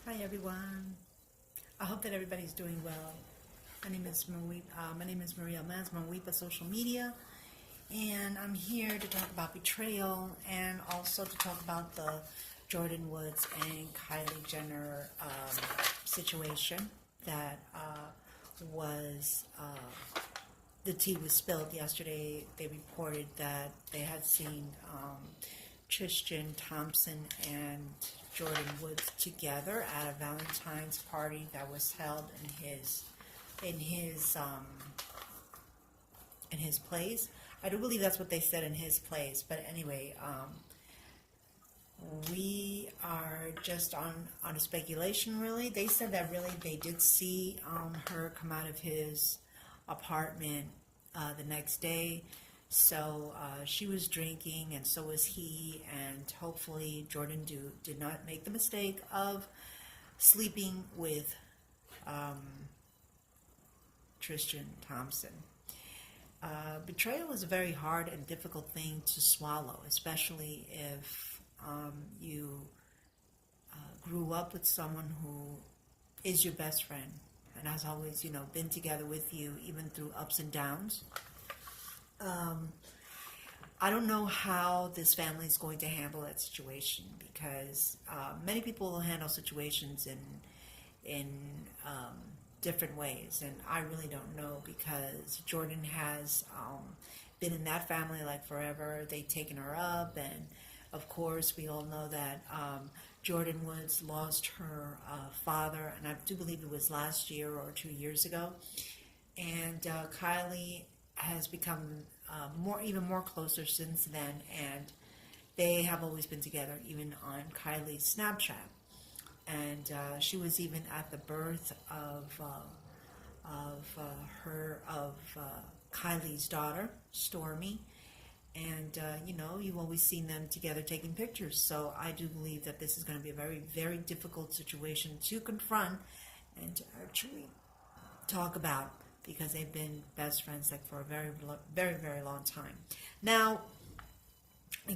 Hi everyone. I hope that everybody's doing well. My name is Maria Maz, Maweepa Social Media, and I'm here to talk about betrayal and also to talk about the Jordan Woods and Kylie Jenner situation that was the tea was spilled yesterday. They reported that they had seen Tristan Thompson and Jordan Woods together at a Valentine's party that was held in his place. I do believe that's what they said, in his place. But anyway, we are just on a speculation. Really, they said that really they did see her come out of his apartment the next day. So she was drinking, and so was he, and hopefully Jordan did not make the mistake of sleeping with Tristan Thompson. Betrayal is a very hard and difficult thing to swallow, especially if you grew up with someone who is your best friend and has always, been together with you even through ups and downs. I don't know how this family is going to handle that situation because many people will handle situations in different ways, and I really don't know because Jordan has been in that family like forever. They've taken her up, and of course we all know that Jordan Woods lost her father, and I do believe it was last year or 2 years ago, and Kylie has become even more closer since then, and they have always been together, even on Kylie's Snapchat. And she was even at the birth of Kylie's daughter, Stormy, and you've always seen them together taking pictures. So I do believe that this is going to be a very, very difficult situation to confront and to actually talk about, because they've been best friends like for a very, very, very long time. Now,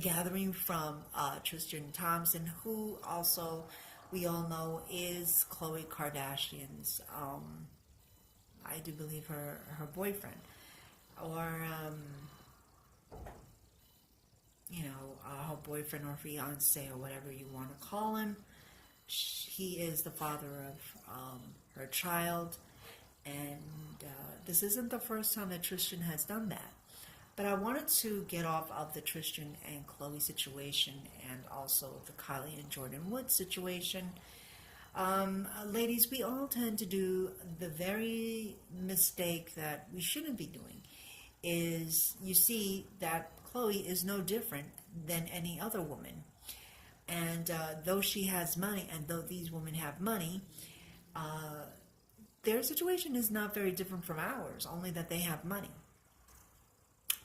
gathering from Tristan Thompson, who also we all know is Khloe Kardashian's, I do believe her boyfriend, or her boyfriend or fiance or whatever you want to call him. He is the father of her child. And this isn't the first time that Tristan has done that. But I wanted to get off of the Tristan and Khloe situation and also the Kylie and Jordan Woods situation. Ladies, we all tend to do the very mistake that we shouldn't be doing. Is you see that Khloe is no different than any other woman. And though she has money, and though these women have money, their situation is not very different from ours, only that they have money.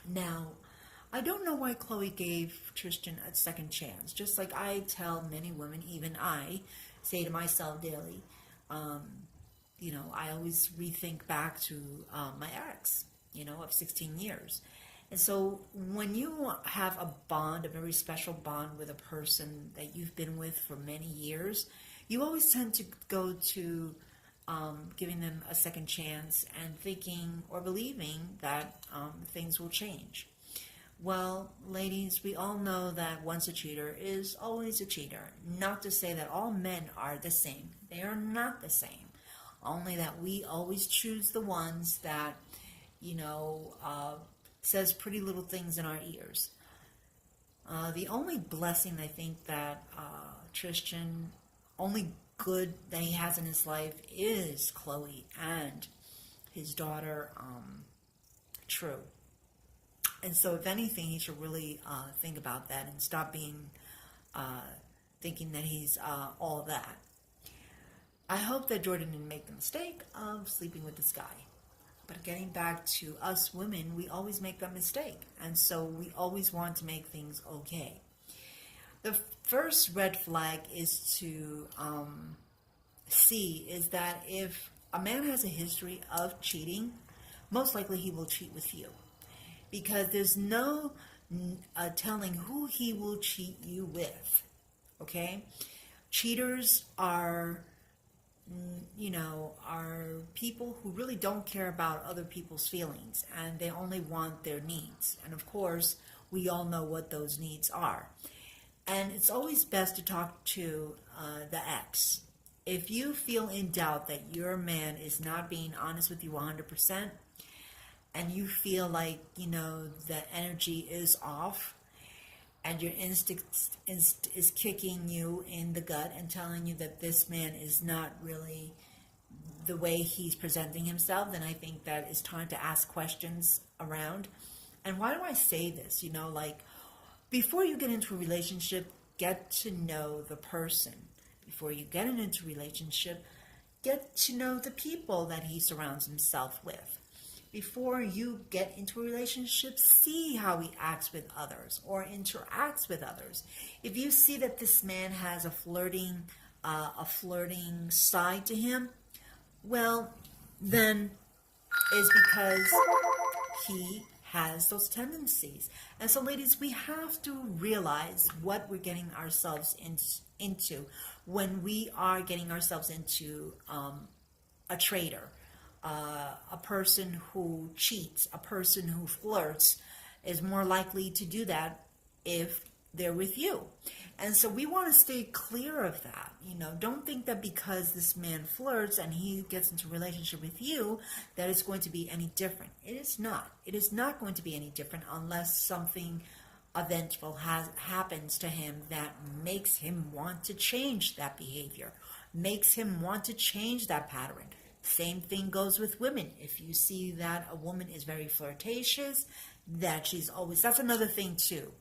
Now, I don't know why Khloe gave Tristan a second chance. Just like I tell many women, even I say to myself daily, I always rethink back to my ex, of 16 years. And so when you have a bond, a very special bond with a person that you've been with for many years, you always tend to go to giving them a second chance and thinking or believing that things will change. Well, ladies, we all know that once a cheater is always a cheater. Not to say that all men are the same. They are not the same. Only that we always choose the ones that, says pretty little things in our ears. The only blessing I think that Tristan, only good that he has in his life is Khloe and his daughter, True. And so if anything, he should really think about that and stop being thinking that he's all that. I hope that Jordan didn't make the mistake of sleeping with this guy. But getting back to us women, we always make that mistake. And so we always want to make things okay. The first red flag is to see is that if a man has a history of cheating, most likely he will cheat with you. Because there's no telling who he will cheat you with. Okay? Cheaters are are people who really don't care about other people's feelings, and they only want their needs. And of course, we all know what those needs are. And it's always best to talk to the ex. If you feel in doubt that your man is not being honest with you 100%, and you feel like, the energy is off, and your instinct is kicking you in the gut and telling you that this man is not really the way he's presenting himself, then I think that it's time to ask questions around. And why do I say this? Before you get into a relationship, get to know the person. Before you get into a relationship, get to know the people that he surrounds himself with. Before you get into a relationship, see how he acts with others or interacts with others. If you see that this man has a flirting side to him, well, then it's because he has those tendencies. And so, ladies, we have to realize what we're getting ourselves into when we are getting ourselves into a traitor. A person who cheats, a person who flirts is more likely to do that if they're with you. And so we want to stay clear of that. Don't think that because this man flirts and he gets into a relationship with you, that it's going to be any different. It is not. It is not going to be any different unless something eventful happens to him that makes him want to change that behavior, makes him want to change that pattern. Same thing goes with women. If you see that a woman is very flirtatious, that's another thing too.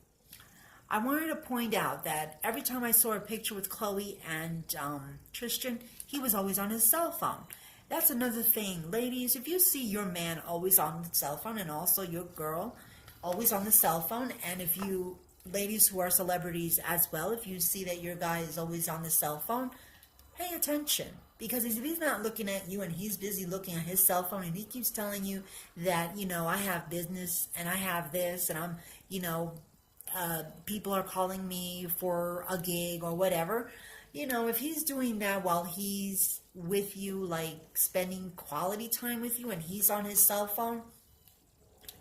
I wanted to point out that every time I saw a picture with Chloe and Tristan, he was always on his cell phone. That's another thing. Ladies, if you see your man always on the cell phone and also your girl always on the cell phone, and if you, ladies who are celebrities as well, if you see that your guy is always on the cell phone, pay attention. Because if he's not looking at you and he's busy looking at his cell phone and he keeps telling you that, I have business and I have this and I'm, people are calling me for a gig or whatever, if he's doing that while he's with you, like spending quality time with you and he's on his cell phone,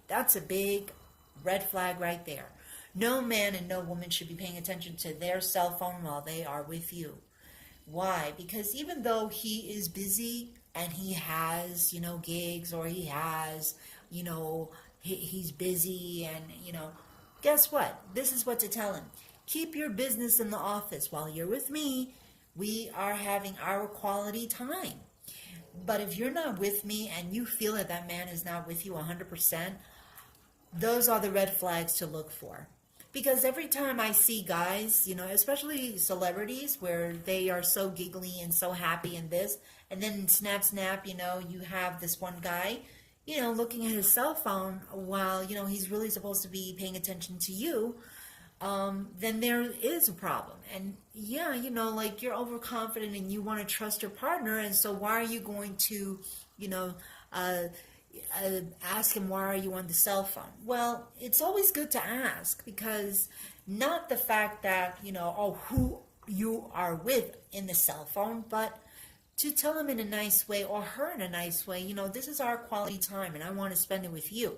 that's a big red flag right there. No man and no woman should be paying attention to their cell phone while they are with you. Why? Because even though he is busy and he has, gigs or he has, he's busy and, guess what? This is what to tell him. Keep your business in the office. While you're with me, we are having our quality time. But if you're not with me and you feel that that man is not with you 100%, those are the red flags to look for. Because every time I see guys, especially celebrities where they are so giggly and so happy and this, and then snap, you have this one guy, looking at his cell phone while, he's really supposed to be paying attention to you, then there is a problem. And yeah, you're overconfident and you want to trust your partner. And so why are you going to, ask him, why are you on the cell phone? Well, it's always good to ask, because not the fact that, who you are with in the cell phone, but to tell him in a nice way or her in a nice way, this is our quality time and I want to spend it with you.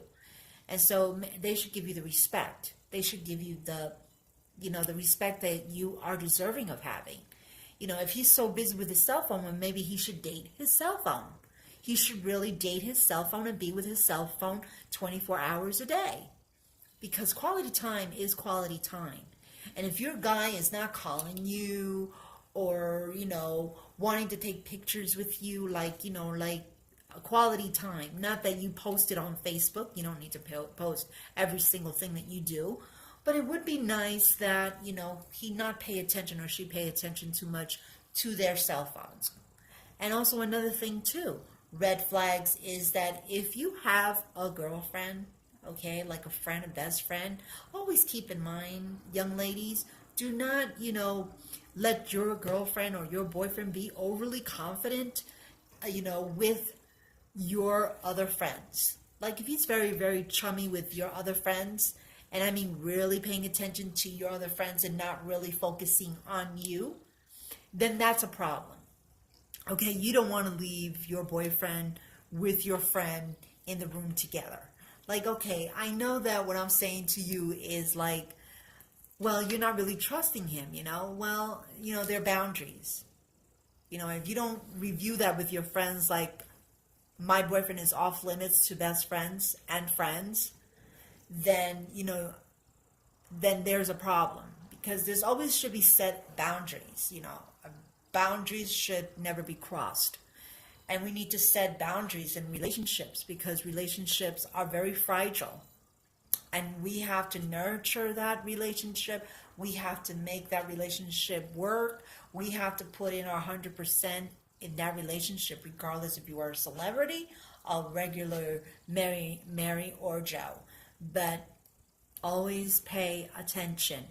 And so they should give you the respect. They should give you the respect that you are deserving of having. If he's so busy with his cell phone, well, maybe he should date his cell phone. He should really date his cell phone and be with his cell phone 24 hours a day. Because quality time is quality time. And if your guy is not calling you or, wanting to take pictures with you, like a quality time, not that you post it on Facebook. You don't need to post every single thing that you do. But it would be nice that, he not pay attention or she pay attention too much to their cell phones. And also another thing too, red flags, is that if you have a girlfriend, okay, like a friend, a best friend, always keep in mind, young ladies, do not, let your girlfriend or your boyfriend be overly confident, with your other friends. Like if he's very, very chummy with your other friends, and I mean really paying attention to your other friends and not really focusing on you, then that's a problem. Okay, you don't want to leave your boyfriend with your friend in the room together. Like, okay, I know that what I'm saying to you is like, well, you're not really trusting him, you know? Well, you know, there are boundaries. You know, if you don't review that with your friends, like, my boyfriend is off limits to best friends and friends, then, you know, then there's a problem. Because there's always should be set boundaries, you know. Boundaries should never be crossed. And we need to set boundaries in relationships because relationships are very fragile. And we have to nurture that relationship. We have to make that relationship work. We have to put in our 100% in that relationship, regardless if you are a celebrity, a regular Mary or Joe. But always pay attention.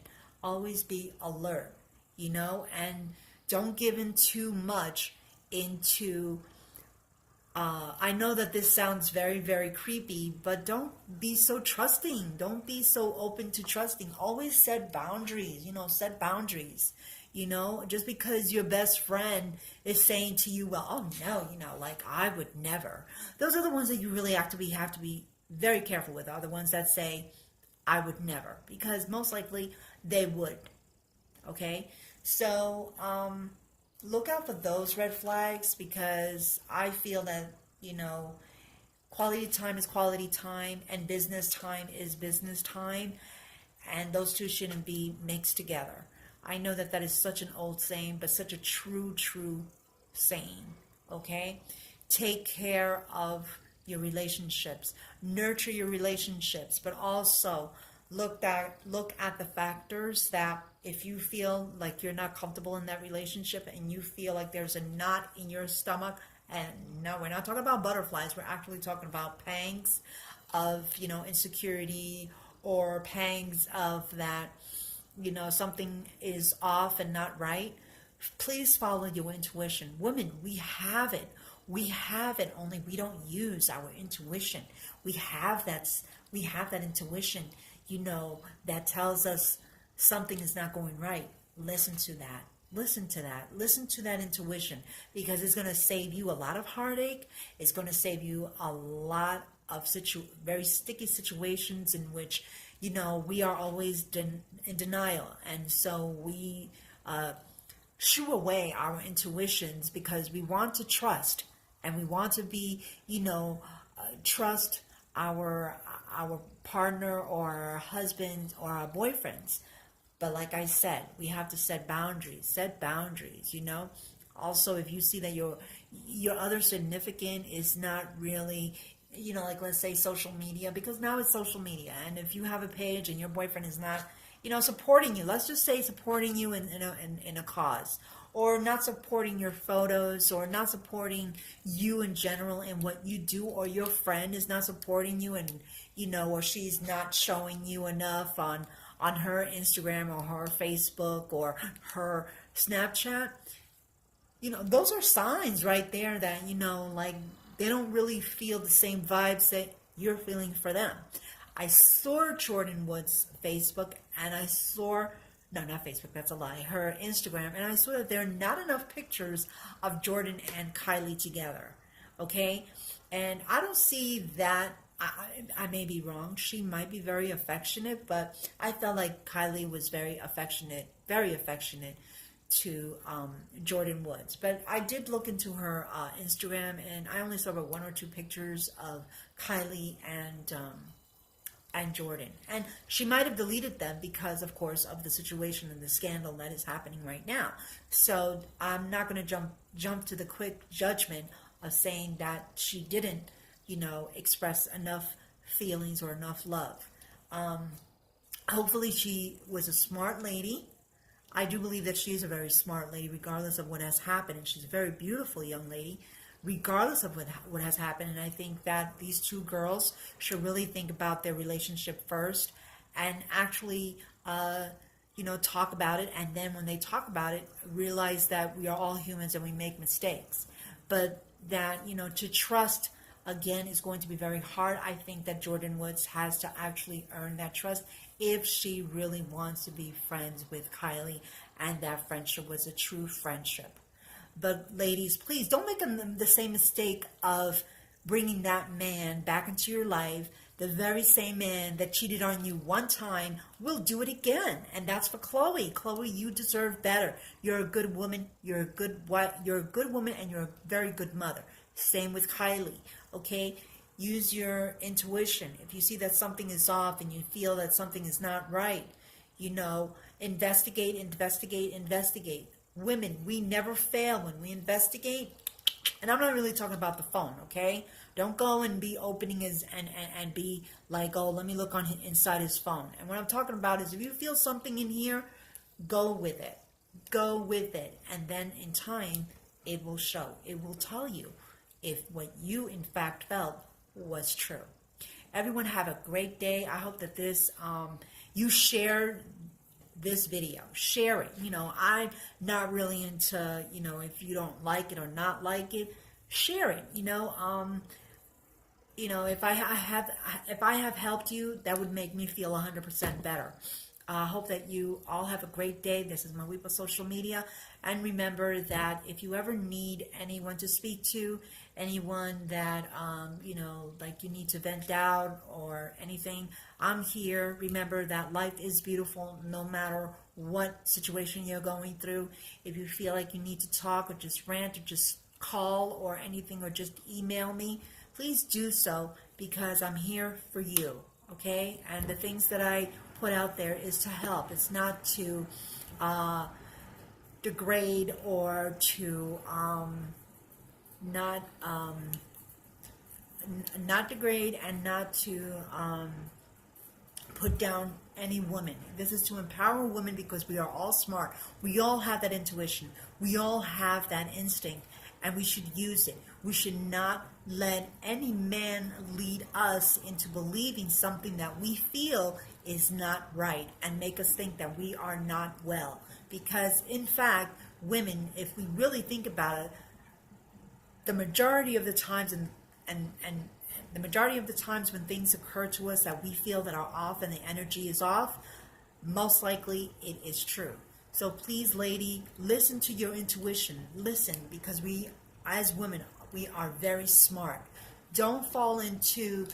Always be alert, you know, and don't give in too much into I know that this sounds very, very creepy, but don't be so trusting. Don't be so open to trusting. Always set boundaries, you know, set boundaries. You know, just because your best friend is saying to you, well, oh no, you know, like I would never. Those are the ones that you really have to be very careful with, are the ones that say, I would never, because most likely they would. Okay? So, look out for those red flags because I feel that, you know, quality time is quality time and business time is business time, and those two shouldn't be mixed together. I know that that is such an old saying, but such a true, true saying. Okay? Take care of your relationships, nurture your relationships, but also look at the factors that if you feel like you're not comfortable in that relationship and you feel like there's a knot in your stomach, and no, we're not talking about butterflies, we're actually talking about pangs of, you know, insecurity, or pangs of that, you know, something is off and not right. Please follow your intuition. Women, we have it. We have it, only we don't use our intuition. We have that intuition, you know, that tells us something is not going right. Listen to that. Listen to that. Listen to that intuition, because it's going to save you a lot of heartache. It's going to save you a lot of very sticky situations in which, you know, we are always in denial. And so we shoo away our intuitions because we want to trust, and we want to be, you know, trust our partner or our husband or our boyfriends. But like I said, we have to set boundaries. Set boundaries, you know. Also, if you see that your other significant is not really, you know, like let's say social media, because now it's social media, and if you have a page and your boyfriend is not, you know, supporting you, let's just say supporting you in a cause, or not supporting your photos, or not supporting you in general in what you do, or your friend is not supporting you, and, you know, or she's not showing you enough on her Instagram or her Facebook or her Snapchat, you know, those are signs right there that, you know, like they don't really feel the same vibes that you're feeling for them. I saw Jordyn Woods' Facebook, and I saw, no, not Facebook, that's a lie, her Instagram, and I saw that there are not enough pictures of Jordyn and Kylie together. Okay? And I don't see that. I may be wrong. She might be very affectionate, but I felt like Kylie was very affectionate to Jordyn Woods. But I did look into her Instagram, and I only saw about one or two pictures of Kylie and Jordyn. And she might have deleted them because, of course, of the situation and the scandal that is happening right now. So I'm not going to jump to the quick judgment of saying that she didn't, you know, express enough feelings or enough love. Hopefully she was a smart lady. I do believe that she is a very smart lady, regardless of what has happened. And she's a very beautiful young lady, regardless of what has happened. And I think that these two girls should really think about their relationship first and actually, you know, talk about it. And then when they talk about it, realize that we are all humans and we make mistakes. But that, you know, to trust again is going to be very hard. I think that Jordyn Woods has to actually earn that trust if she really wants to be friends with Kylie, and that friendship was a true friendship. But ladies, please don't make the same mistake of bringing that man back into your life. The very same man that cheated on you one time will do it again. And that's for Chloe. Chloe, you deserve better. You're a good woman. You're a good wife. You're a good woman, and you're a very good mother. Same with Kylie. Okay? Use your intuition. If you see that something is off and you feel that something is not right, investigate, investigate, investigate. Women, we never fail when we investigate. And I'm not really talking about the phone, okay? Don't go and be opening and be like, oh, let me look on inside his phone. And what I'm talking about is if you feel something in here, go with it. Go with it. And then in time, it will show. It will tell you if what you in fact felt was true. Everyone have a great day. I hope that you share this video. Share it. I'm not really into, if you don't like it or not like it, share it. If I have helped you, that would make me feel 100% better. I hope that you all have a great day. This is Maweepa Social Media. And remember that if you ever need anyone to speak to, anyone that, like you need to vent out or anything, I'm here. Remember that life is beautiful no matter what situation you're going through. If you feel like you need to talk or just rant or just call or anything or just email me, please do so because I'm here for you. Okay? And the things that I put out there is to help. It's not to degrade or to not degrade and not to put down any woman. This is to empower women because we are all smart. We all have that intuition. We all have that instinct, and we should use it. We should not let any man lead us into believing something that we feel is not right and make us think that we are not well. Because in fact, women, if we really think about it, the majority of the times and the majority of the times when things occur to us that we feel that are off and the energy is off, most likely it is true. So please, lady, listen to your intuition. Listen, because we, as women, we are very smart. Don't fall into,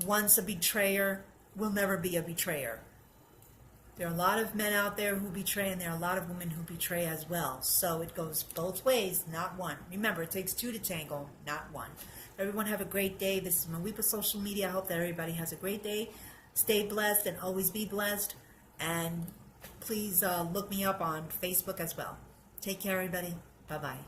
once a betrayer, will never be a betrayer. There are a lot of men out there who betray, and there are a lot of women who betray as well. So it goes both ways, not one. Remember, it takes two to tango, not one. Everyone have a great day. This is Maweepa Social Media. I hope that everybody has a great day. Stay blessed and always be blessed. And please look me up on Facebook as well. Take care, everybody. Bye-bye.